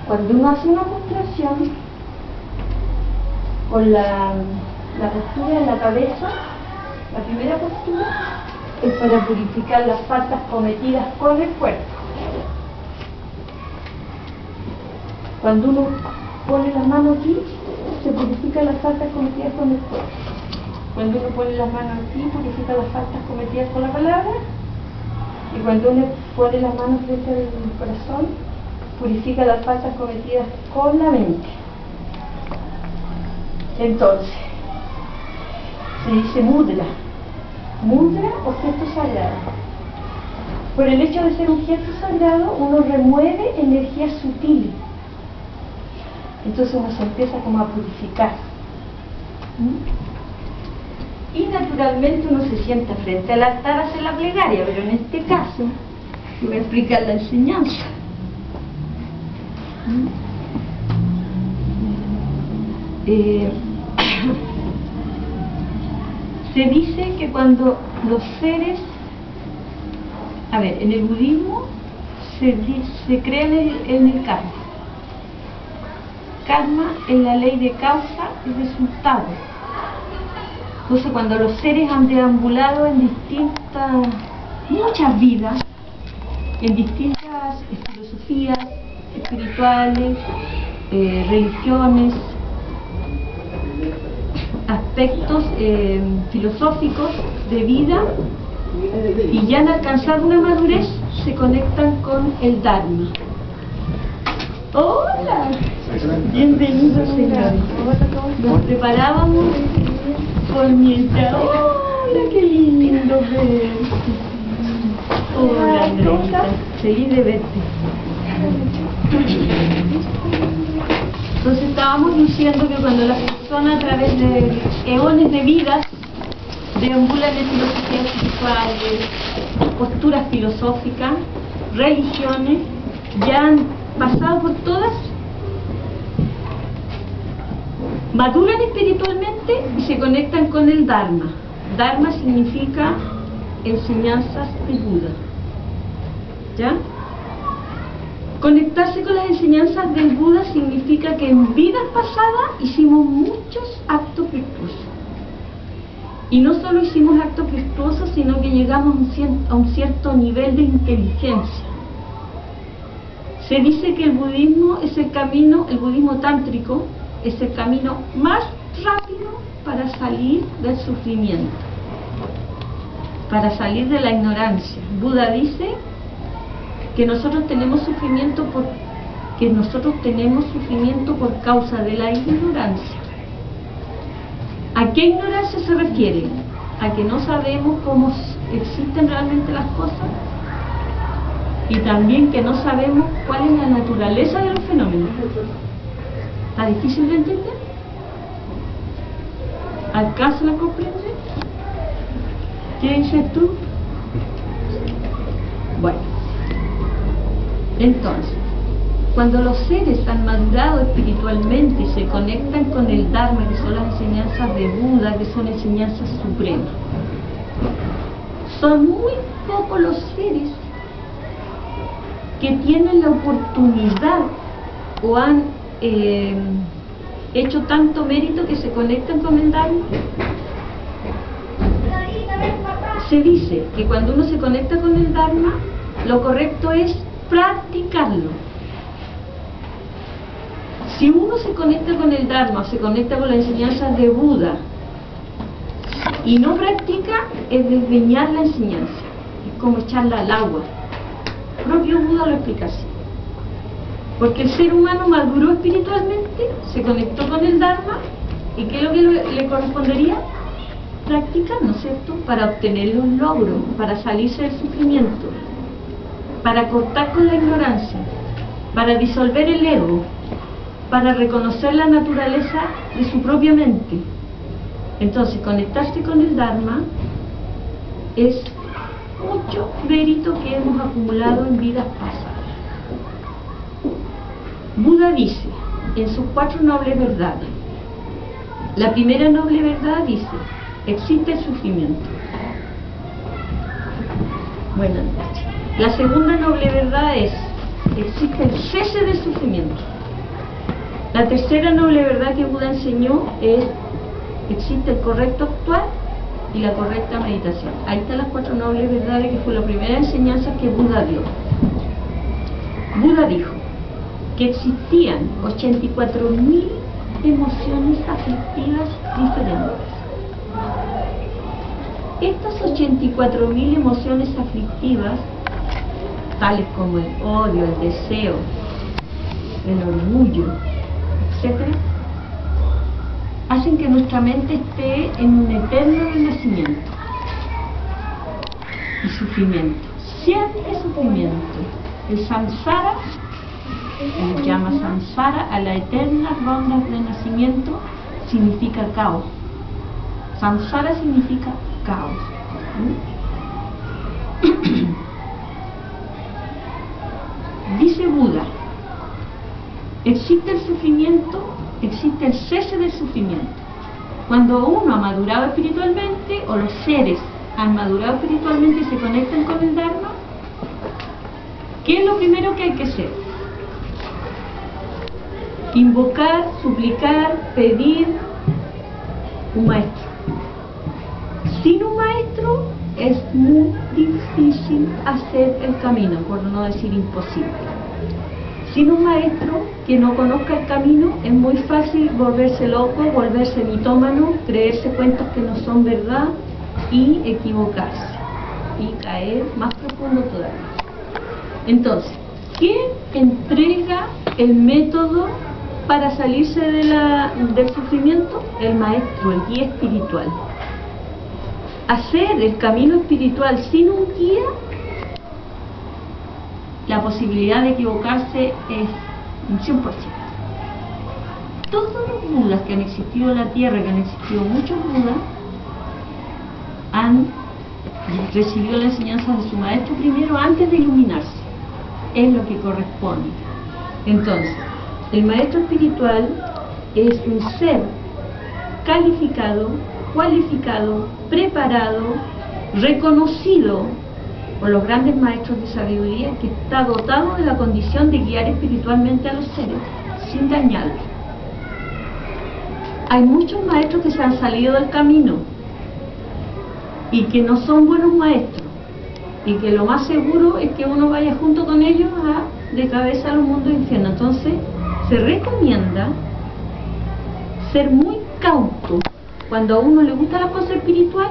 Cuando uno hace una postración, con la postura de la cabeza, la primera postura es para purificar las faltas cometidas con el cuerpo. Cuando uno pone las manos aquí, se purifican las faltas cometidas con el cuerpo. Cuando uno pone las manos aquí, purifica las faltas cometidas con la palabra. Y cuando uno pone las manos frente al corazón, purifica las faltas cometidas con la mente. Entonces, se dice mudra. Mudra o gesto sagrado. Por el hecho de ser un gesto sagrado, uno remueve energías sutiles. Entonces uno se empieza como a purificar. Y naturalmente uno se sienta frente al altar a hacer la plegaria, pero en este caso voy a explicar la enseñanza. Se dice que cuando los seres, en el budismo se cree en el karma. Karma es la ley de causa y resultado. Entonces, cuando los seres han deambulado en muchas vidas, en distintas filosofías espirituales, religiones, aspectos filosóficos de vida, y ya han alcanzado una madurez, se conectan con el Dharma. Hola, bienvenidos, señor. Nos preparábamos con Nietzsche. Hola, qué lindo verte. Hola, Andrea, feliz de verte. Entonces estábamos diciendo que cuando las personas a través de eones de vidas deambulan en filosofías espirituales, posturas filosóficas, religiones, ya han pasado por todas, maduran espiritualmente y se conectan con el Dharma. Dharma significa enseñanzas de Buda. ¿Ya? Conectarse con las enseñanzas del Buda significa que en vidas pasadas hicimos muchos actos virtuosos. Y no solo hicimos actos virtuosos, sino que llegamos a un cierto nivel de inteligencia. Se dice que el budismo es el budismo tántrico es el camino más rápido para salir del sufrimiento, para salir de la ignorancia. Buda dice que nosotros tenemos sufrimiento por causa de la ignorancia. ¿A qué ignorancia se refiere? A que no sabemos cómo existen realmente las cosas, y también que no sabemos cuál es la naturaleza de los fenómenos. ¿Está difícil de entender? ¿Alcanzan a comprender? ¿Qué dices tú? Bueno, entonces, cuando los seres han madurado espiritualmente y se conectan con el Dharma, que son las enseñanzas de Buda, que son enseñanzas supremas, son muy pocos los seres que tienen la oportunidad o han hecho tanto mérito que se conectan con el Dharma. Se dice que cuando uno se conecta con el Dharma, lo correcto es practicarlo. Si uno se conecta con el Dharma, se conecta con las enseñanzas de Buda y no practica, es desdeñar la enseñanza, es como echarla al agua. El propio Buda lo explica así. Porque el ser humano maduró espiritualmente, se conectó con el Dharma, ¿y qué es lo que le correspondería? Practicar, ¿no es cierto?, para obtener los logros, para salirse del sufrimiento, para cortar con la ignorancia, para disolver el ego, para reconocer la naturaleza de su propia mente. Entonces, conectarse con el Dharma es mucho mérito que hemos acumulado en vidas pasadas. Buda dice en sus 4 nobles verdades, la primera noble verdad dice: existe el sufrimiento. Buenas noches. La segunda noble verdad es: existe el cese del sufrimiento. La tercera noble verdad que Buda enseñó es: existe el correcto actuar y la correcta meditación. Ahí están las 4 nobles verdades, que fue la primera enseñanza que Buda dio. Buda dijo que existían 84.000 emociones aflictivas diferentes. Estas 84.000 emociones aflictivas, tales como el odio, el deseo, el orgullo, etc., hacen que nuestra mente esté en un eterno renacimiento y sufrimiento, siempre sufrimiento. El samsara, se llama samsara a la eterna ronda de nacimiento, significa caos. Samsara significa caos. Dice Buda: existe el sufrimiento, existe el cese del sufrimiento. Cuando uno ha madurado espiritualmente, o los seres han madurado espiritualmente y se conectan con el Dharma, ¿qué es lo primero que hay que hacer? Invocar, suplicar, pedir un maestro. Sin un maestro es muy difícil hacer el camino, por no decir imposible. Sin un maestro que no conozca el camino es muy fácil volverse loco, volverse mitómano, creerse cuentos que no son verdad y equivocarse y caer más profundo todavía. Entonces, ¿quién entrega el método para salirse del sufrimiento? El maestro, el guía espiritual. Hacer el camino espiritual sin un guía, la posibilidad de equivocarse es un 100%. Todos los budas que han existido en la Tierra, que han existido muchos budas, han recibido la enseñanza de su maestro primero antes de iluminarse. Es lo que corresponde. Entonces, el maestro espiritual es un ser calificado, cualificado, preparado, reconocido por los grandes maestros de sabiduría, que está dotado de la condición de guiar espiritualmente a los seres, sin dañarlos. Hay muchos maestros que se han salido del camino y que no son buenos maestros, y que lo más seguro es que uno vaya junto con ellos de cabeza a los mundos infiernos. Entonces, se recomienda ser muy cauto cuando a uno le gusta la cosa espiritual,